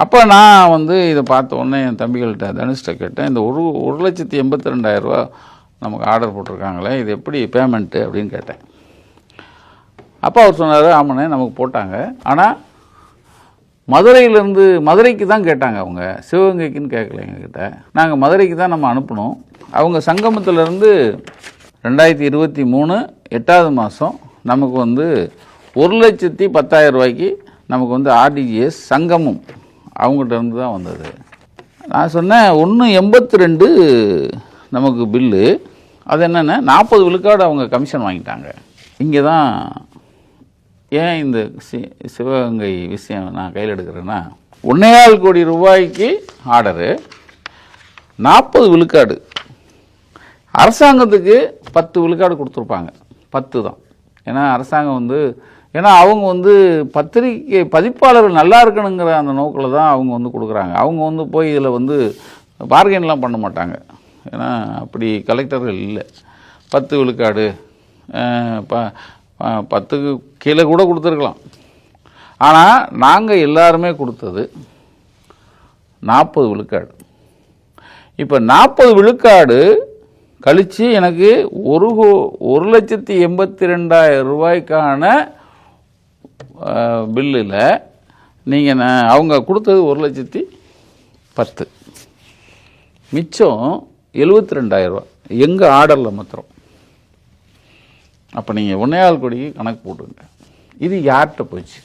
அப்போ நான் வந்து இதை பார்த்த உடனே என் தம்பிகள்கிட்ட தனுஷ்ட கேட்டேன், இந்த 1,82,000 நமக்கு ஆர்டர் போட்டிருக்காங்களே, இது எப்படி பேமெண்ட்டு அப்படின்னு கேட்டேன். அப்போ அவர் சொன்னார், ஆமாண்ணே நமக்கு போட்டாங்க, ஆனால் மதுரைக்கு தான் கேட்டாங்க அவங்க, சிவகங்கைக்குன்னு கேட்கல எங்ககிட்ட. நாங்கள் மதுரைக்கு தான் நம்ம அனுப்பணும். அவங்க சங்கமத்திலேருந்து 2023 8வது மாதம் நமக்கு வந்து 1,10,000 நமக்கு வந்து ஆர்டிஜிஎஸ் சங்கமம் அவங்ககிட்ட இருந்து தான் வந்தது. நான் சொன்னேன் 1,82 நமக்கு பில்லு, அது என்னென்னா 40 விழுக்காடு அவங்க கமிஷன் வாங்கிட்டாங்க. இங்கே தான் ஏன் இந்த சிவகங்கை விஷயம் நான் கையில் எடுக்கிறேன்னா, 1,4 கோடி ரூபாய்க்கு ஆர்டரு, 40 விழுக்காடு அரசாங்கத்துக்கு 10 விழுக்காடு கொடுத்துருப்பாங்க. 10 தான். ஏன்னா அரசாங்கம் வந்து, ஏன்னா அவங்க வந்து பத்திரிகை பதிப்பாளர்கள் நல்லா இருக்கணுங்கிற அந்த நோக்கில் தான் அவங்க வந்து கொடுக்குறாங்க. அவங்க வந்து போய் இதில் வந்து பார்கென்லாம் பண்ண மாட்டாங்க. ஏன்னா அப்படி கலெக்டர்கள் இல்லை. 10 விழுக்காடு 10க்கு கீழே கூட கொடுத்துருக்கலாம். ஆனால் நாங்கள் எல்லாருமே கொடுத்தது 40 விழுக்காடு. இப்போ 40 விழுக்காடு கழித்து எனக்கு 1,82,000 பில்லில் நீங்கள் அவங்க கொடுத்தது 1,10,000, மிச்சம் 72,000 எங்கள் ஆர்டரில் மாத்திரம். அப்போ நீங்கள் 1,4 கோடிக்கு கணக்கு போட்டுங்க. இது யார்கிட்ட போச்சு?